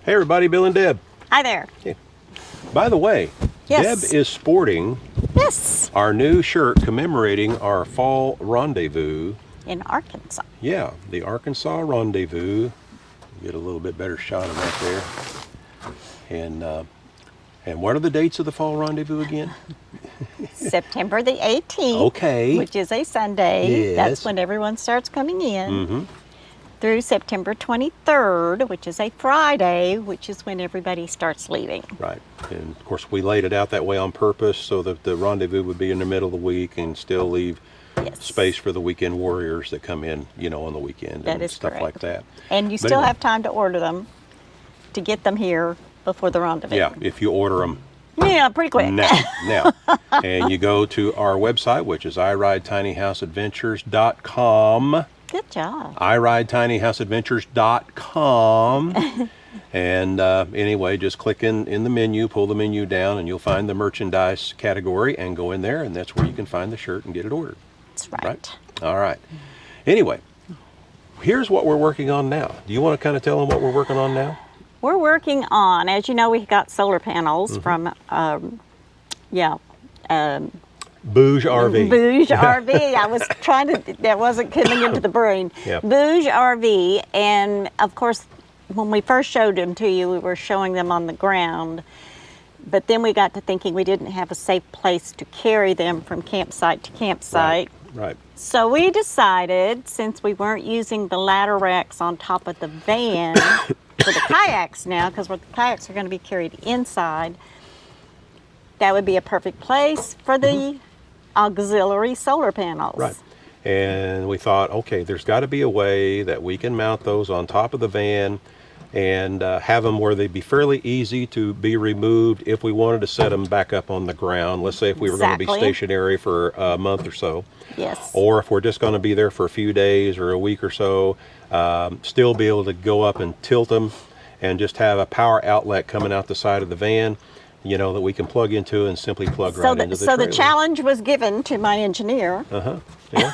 Hey everybody, Bill and Deb. Hi there. Hey. By the way, Yes. Deb is sporting Yes. our new shirt commemorating our fall rendezvous. In Arkansas. Yeah, the Arkansas Rendezvous. Get a little bit better shot of that there. And what are the dates of the fall rendezvous again? September the 18th. Okay. Which is a Sunday. Yes. That's when everyone starts coming in. Through September 23rd, which is a Friday, which is when everybody starts leaving. Right. And of course we laid it out that way on purpose so that the rendezvous would be in the middle of the week and still leave space for the weekend warriors that come in, you know, on the weekend and stuff correct. like that. And you still have time to order them to get them here before the rendezvous. Yeah, if you order them Yeah, pretty quick. now. And you go to our website, which is iridetinyhouseadventures.com. Good job. iridetinyhouseadventures.com. And anyway, just click in the menu, pull the menu down, and you'll find the merchandise category and go in there, and that's where you can find the shirt and get it ordered. That's right. All right. Anyway, here's what we're working on now. Do you want to kind of tell them what we're working on now? We're working on, as you know, we got solar panels from, Bouge RV. Bouge RV. I was trying to, that wasn't coming into the brain. Yep. Bouge RV, and of course, when we first showed them to you, we were showing them on the ground. But then we got to thinking we didn't have a safe place to carry them from campsite to campsite. Right. So we decided, since we weren't using the ladder racks on top of the van for the kayaks now, because the kayaks are going to be carried inside, that would be a perfect place for the auxiliary solar panels. Right. And we thought, okay, there's got to be a way that we can mount those on top of the van and have them where they'd be fairly easy to be removed if we wanted to set them back up on the ground. Let's say if we were going to be stationary for a month or so. Yes. Or if we're just going to be there for a few days or a week or so, still be able to go up and tilt them and just have a power outlet coming out the side of the van, you know, that we can plug into and simply plug right into the trailer. So the challenge was given to my engineer. Yeah.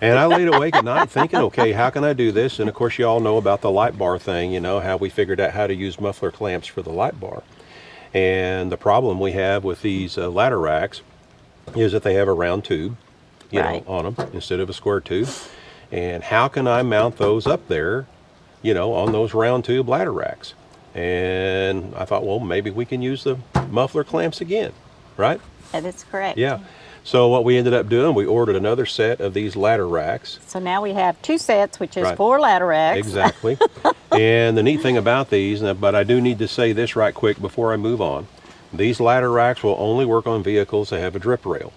And I laid awake at night thinking, okay, how can I do this? And of course, you all know about the light bar thing, you know, how we figured out how to use muffler clamps for the light bar. And the problem we have with these ladder racks is that they have a round tube, you know, on them instead of a square tube. And how can I mount those up there, you know, on those round tube ladder racks? And I thought, well, maybe we can use the muffler clamps again, right? That is correct. Yeah. So what we ended up doing, we ordered another set of these ladder racks. So now we have 2 sets, which is 4 ladder racks. Exactly. And the neat thing about these, but I do need to say this right quick before I move on, these ladder racks will only work on vehicles that have a drip rail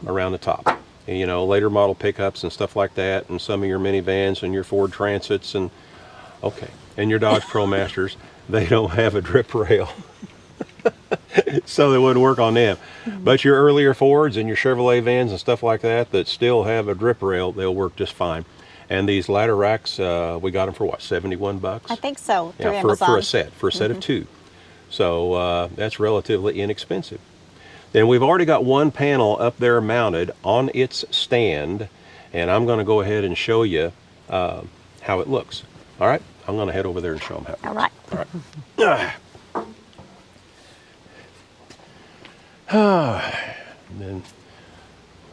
around the top. And, you know, later model pickups and stuff like that, and some of your minivans and your Ford Transits and your Dodge ProMasters, they don't have a drip rail. So they wouldn't work on them. But your earlier Fords and your Chevrolet vans and stuff like that that still have a drip rail, they'll work just fine. And these ladder racks, we got them for what, 71 bucks? I think so, yeah, for a set of 2. So that's relatively inexpensive. Then we've already got one panel up there mounted on its stand, and I'm going to go ahead and show you how it looks. All right? I'm going to head over there and show them how it looks. All right.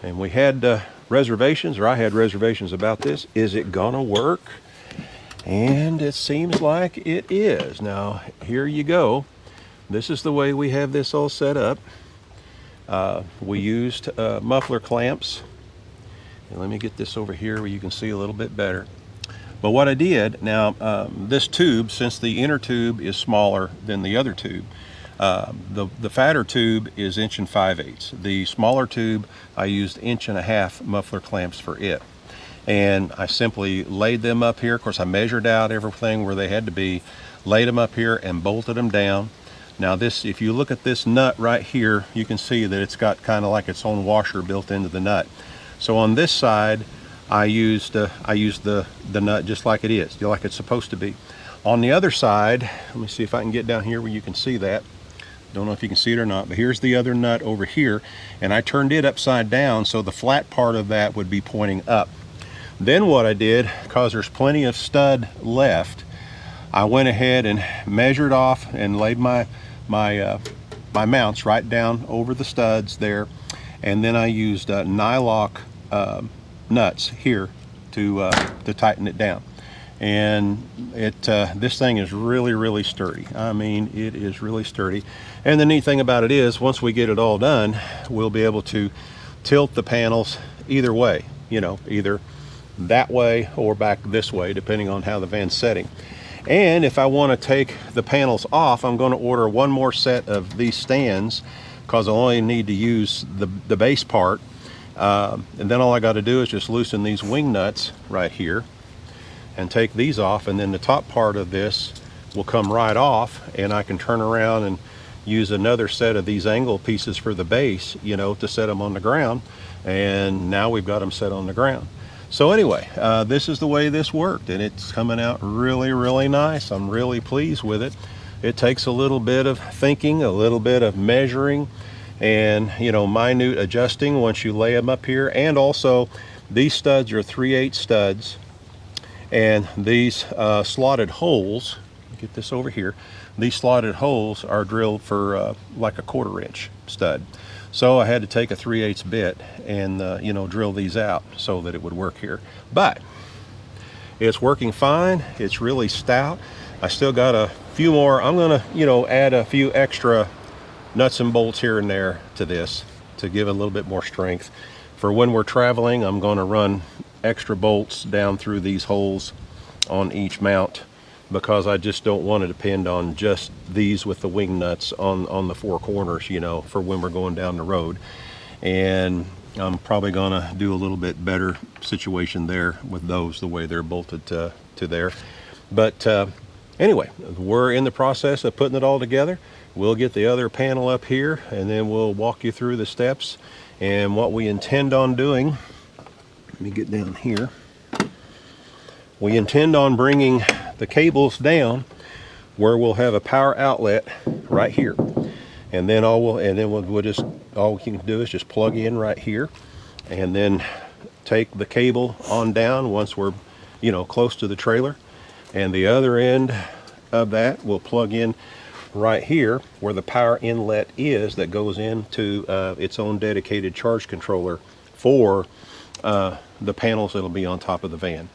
And we had reservations, or I had reservations about this. Is it gonna work? And it seems like it is. Now, here you go. This is the way we have this all set up. We used muffler clamps. And let me get this over here where you can see a little bit better. But what I did, now this tube, since the inner tube is smaller than the other tube, the fatter tube is 1 5/8. The smaller tube, I used 1.5" muffler clamps for it. And I simply laid them up here. Of course, I measured out everything where they had to be, laid them up here and bolted them down. Now this, if you look at this nut right here, you can see that it's got kind of like its own washer built into the nut. So on this side, I used the nut just like it is, like it's supposed to be. On the other side, let me see if I can get down here where you can see that. Don't know if you can see it or not, but here's the other nut over here, and I turned it upside down so the flat part of that would be pointing up. Then what I did, because there's plenty of stud left, I went ahead and measured off and laid my mounts right down over the studs there, and then I used nylock nuts here to tighten it down. And this thing is really sturdy. I mean, it is really sturdy. And the neat thing about it is, once we get it all done, we'll be able to tilt the panels either way, you know, either that way or back this way, depending on how the van's setting. And if I want to take the panels off, I'm going to order one more set of these stands, because I only need to use the base part. And then all I got to do is just loosen these wing nuts right here and take these off, and then the top part of this will come right off, and I can turn around and use another set of these angle pieces for the base, you know, to set them on the ground. And now we've got them set on the ground. So anyway, this is the way this worked, and it's coming out really nice. I'm really pleased with it. It takes a little bit of thinking, a little bit of measuring, and, you know, minute adjusting once you lay them up here. And also, these studs are 3/8 studs, and these slotted holes, get this over here, these slotted holes are drilled for like a 1/4 inch stud. So I had to take a 3/8 bit and you know, drill these out so that it would work here. But it's working fine. It's really stout. I still got a few more. I'm gonna, you know, add a few extra nuts and bolts here and there to this to give it a little bit more strength. For when we're traveling, I'm going to run extra bolts down through these holes on each mount, because I just don't want to depend on just these with the wing nuts on the four corners, you know, for when we're going down the road. And I'm probably going to do a little bit better situation there with those, the way they're bolted to there. But anyway, we're in the process of putting it all together. We'll get the other panel up here, and then we'll walk you through the steps and what we intend on doing. Let me get down here. We intend on bringing the cables down where we'll have a power outlet right here, and then all we can do is just plug in right here, and then take the cable on down once we're, you know, close to the trailer, and the other end of that will plug in right here where the power inlet is, that goes into its own dedicated charge controller for the panels that'll be on top of the van.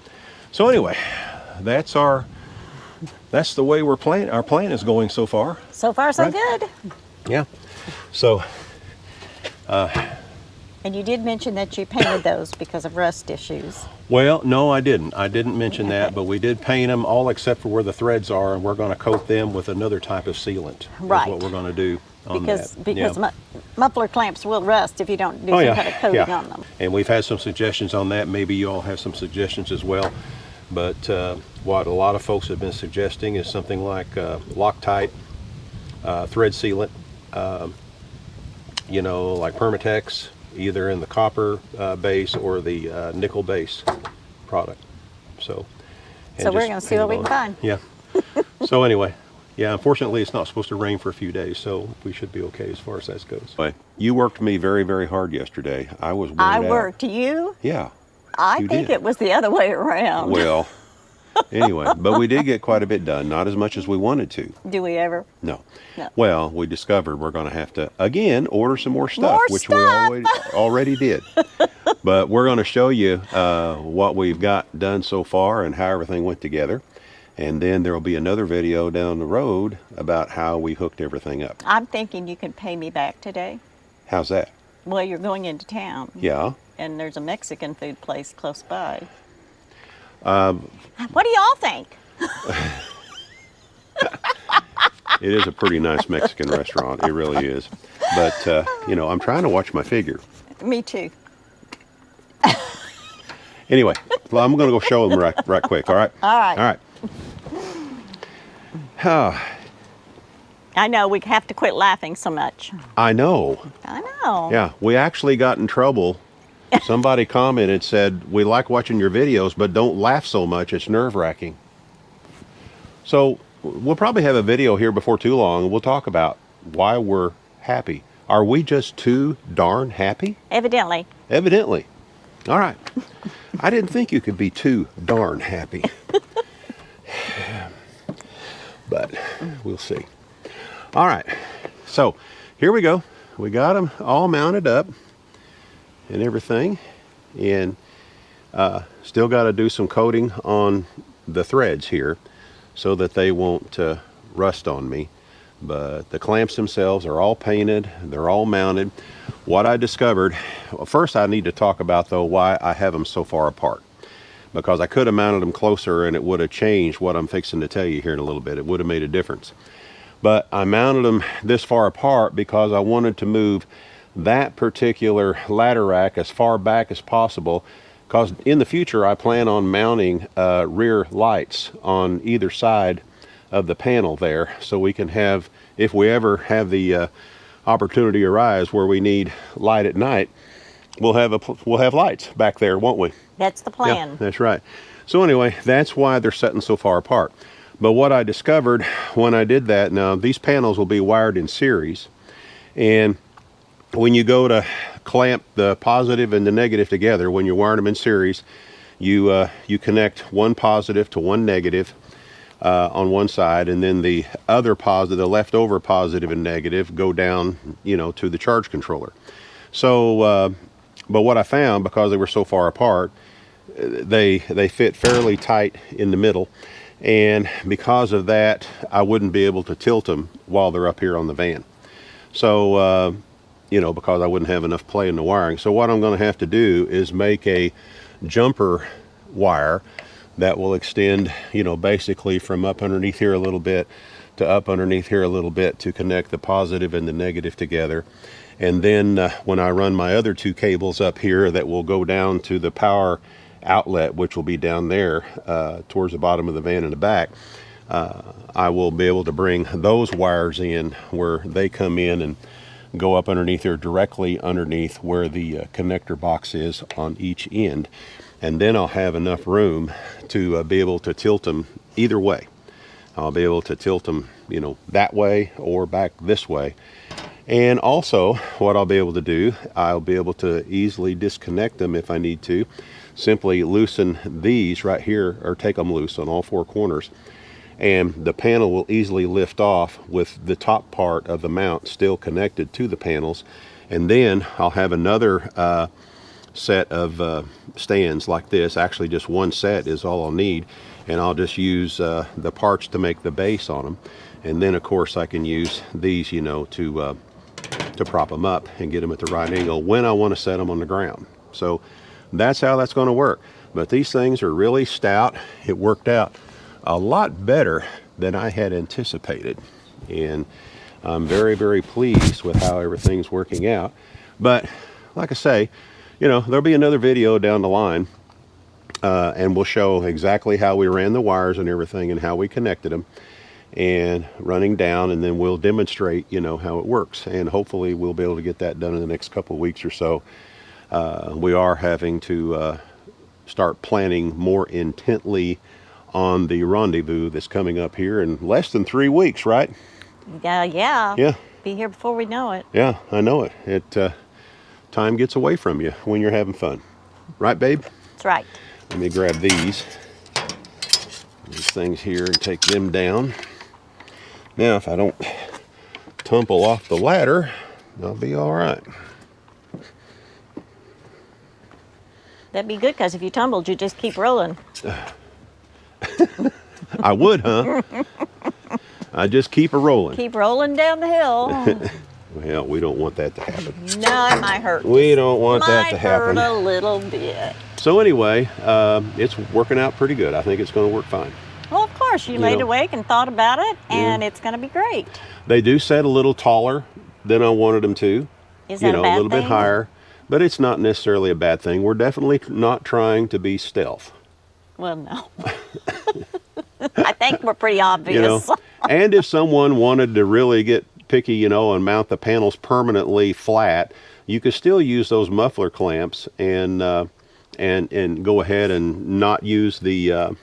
So anyway, that's the way we're playing. Our plan is going so far. So far, so right? good. Yeah. So. And you did mention that you painted those because of rust issues. Well, no, I didn't. I didn't mention that, but we did paint them all except for where the threads are, and we're going to coat them with another type of sealant. Right. Is what we're going to do on that. Because yeah. muffler clamps will rust if you don't do some kind of coating on them. And we've had some suggestions on that. Maybe you all have some suggestions as well. But what a lot of folks have been suggesting is something like Loctite thread sealant, you know, like Permatex, either in the copper base or the nickel base product. So we're going to see what we can find. Yeah. So anyway, yeah, unfortunately it's not supposed to rain for a few days, so we should be okay as far as that goes. Anyway, you worked me very hard yesterday. I was worried I worked you? Yeah. I think it was the other way around. Well, anyway, but we did get quite a bit done. Not as much as we wanted to. Do we ever? No. No. Well, we discovered we're going to have to, again, order some more stuff, which we already did. But we're going to show you what we've got done so far and how everything went together. And then there will be another video down the road about how we hooked everything up. I'm thinking you can pay me back today. How's that? Well, you're going into town. Yeah. And there's a Mexican food place close by. What do y'all think? It is a pretty nice Mexican restaurant. It really is. But, you know, I'm trying to watch my figure. Me too. Anyway, well, I'm going to go show them right quick, all right? All right. All right. I know, we have to quit laughing so much. I know. I know. Yeah, we actually got in trouble. Somebody commented, said, we like watching your videos, but don't laugh so much. It's nerve-wracking. So we'll probably have a video here before too long, and we'll talk about why we're happy. Are we just too darn happy? Evidently. Evidently. All right. I didn't think you could be too darn happy. but we'll see. All right, so here we go. We got them all mounted up and everything, and still got to do some coating on the threads here so that they won't rust on me. But the clamps themselves are all painted, they're all mounted. What I discovered, well, first I need to talk about though why I have them so far apart, because I could have mounted them closer and it would have changed what I'm fixing to tell you here in a little bit. It would have made a difference. But I mounted them this far apart because I wanted to move that particular ladder rack as far back as possible, because in the future I plan on mounting rear lights on either side of the panel there, so we can have, if we ever have the opportunity arise where we need light at night, we'll have lights back there, won't we? That's the plan. Yeah, that's right. So anyway, that's why they're setting so far apart. But what I discovered when I did that, now these panels will be wired in series, and when you go to clamp the positive and the negative together, when you're wiring them in series, you connect one positive to one negative on one side, and then the other positive, the leftover positive and negative, go down, you know, to the charge controller. So, but what I found, because they were so far apart, they fit fairly tight in the middle, and because of that, I wouldn't be able to tilt them while they're up here on the van. So, you know, because I wouldn't have enough play in the wiring. So what I'm going to have to do is make a jumper wire that will extend, you know, basically from up underneath here a little bit to up underneath here a little bit to connect the positive and the negative together. And then when I run my other two cables up here that will go down to the power outlet, which will be down there towards the bottom of the van in the back, I will be able to bring those wires in where they come in and go up underneath here, directly underneath where the connector box is on each end. And then I'll have enough room to be able to tilt them either way. I'll be able to tilt them, you know, that way or back this way. And also what I'll be able to do, I'll be able to easily disconnect them if I need to. Simply loosen these right here, or take them loose on all four corners, and the panel will easily lift off with the top part of the mount still connected to the panels. And then I'll have another set of stands like this. Actually, just one set is all I'll need, and I'll just use the parts to make the base on them. And then of course I can use these, you know, to prop them up and get them at the right angle when I want to set them on the ground. So that's how that's going to work. But these things are really stout. It worked out a lot better than I had anticipated, and I'm very, very pleased with how everything's working out. But like I say, you know, there'll be another video down the line, and we'll show exactly how we ran the wires and everything and how we connected them and running down, and then we'll demonstrate, you know, how it works, and hopefully we'll be able to get that done in the next couple of weeks or so. We are having to start planning more intently on the rendezvous that's coming up here in less than 3 weeks, right? Yeah. Be here before we know it. Yeah, I know it. Time gets away from you when you're having fun. Right, babe? That's right. Let me grab these things here and take them down. Now, if I don't tumble off the ladder, I'll be all right. That'd be good, because if you tumbled, you just keep rolling. I would, huh? I just keep a rolling. Keep rolling down the hill. Well, we don't want that to happen. No, it might hurt. We don't want that to happen. Might hurt a little bit. So anyway, it's working out pretty good. I think it's going to work fine. Well, of course, you laid awake and thought about it, and it's going to be great. They do set a little taller than I wanted them to. Is that a bad a little thing? bit higher, but it's not necessarily a bad thing. We're definitely not trying to be stealth. Well, no. I think we're pretty obvious. You know, and if someone wanted to really get picky, you know, and mount the panels permanently flat, you could still use those muffler clamps and go ahead and not use the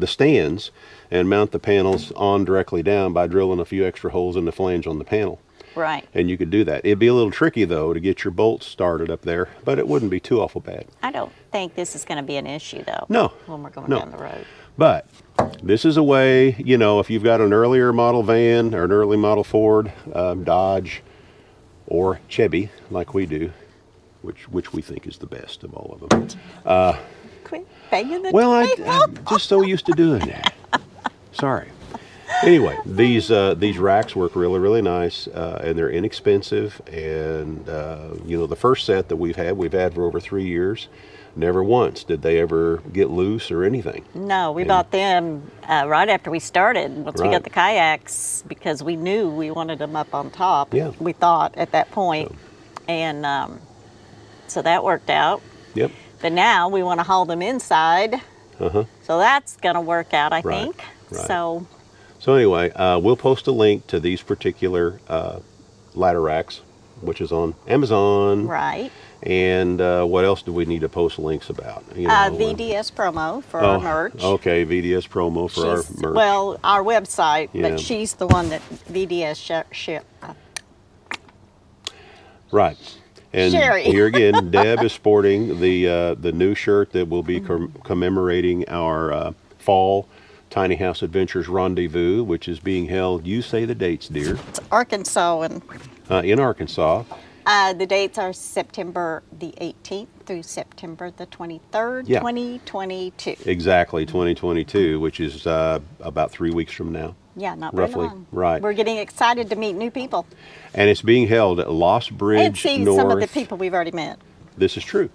stands and mount the panels on directly down by drilling a few extra holes in the flange on the panel. Right. And you could do that. It'd be a little tricky though to get your bolts started up there, but it wouldn't be too awful bad. I don't think this is going to be an issue though. No. When we're going No. down the road. But This is a way, you know, if you've got an earlier model van or an early model Ford, Dodge, or Chevy, like we do, which we think is the best of all of them. Quit banging the Well, table. I'm just so used to doing that. Sorry. Anyway, these racks work really, really nice, and they're inexpensive. And you know, the first set that we've had for over 3 years. Never once did they ever get loose or anything. No, we bought them right after we started, once we Right. got the kayaks, because we knew we wanted them up on top. Yeah. We thought at that point. And so that worked out. Yep. But now we want to haul them inside. Uh-huh. So that's going to work out, I Right, think. right. So anyway, we'll post a link to these particular ladder racks, which is on Amazon. right. And what else do we need to post links about? You know, VDS promo for our merch. Okay, VDS promo for our She's- merch. Well, our website, Yeah. but she's the one that VDS ship. Right. And Sherry. here again, Deb is sporting the new shirt that will be commemorating our fall Tiny House Adventures Rendezvous, which is being held, you say the dates, dear, It's Arkansas, and in Arkansas. the dates are September the 18th through September the 23rd, Yeah. 2022. Exactly, 2022, which is about 3 weeks from now. Yeah, not very Roughly, long. right. We're getting excited to meet new people And it's being held at Lost and Bridge see North. some of the people we've already met. This is true.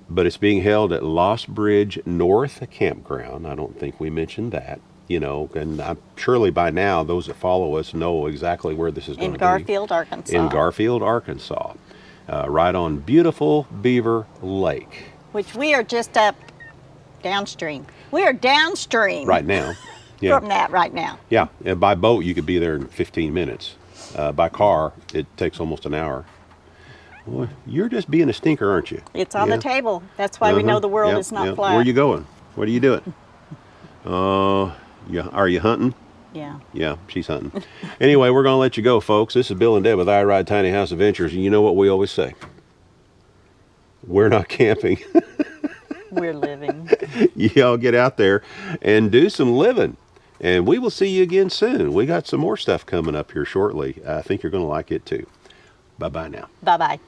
But it's being held at Lost Bridge North Campground. I don't think we mentioned that, you know, and surely by now those that follow us know exactly where this is going In to be. Garfield, Arkansas. In Garfield, Arkansas. Right on beautiful Beaver Lake. Which we are just up downstream. We are downstream Right now. Yeah. from that right now. Yeah. And by boat, you could be there in 15 minutes. By car, it takes almost an hour. Boy, you're just being a stinker, aren't you? It's on Yeah. the table. That's why we know the world Yep, is not yep. flat. Where are you going? What are you doing? Yeah. Are you hunting? Yeah. Yeah, she's hunting. Anyway, we're going to let you go, folks. This is Bill and Deb with I Ride Tiny House Adventures. And you know what we always say? We're not camping. We're living. Y'all get out there and do some living. And we will see you again soon. We got some more stuff coming up here shortly. I think you're going to like it too. Bye-bye now. Bye-bye.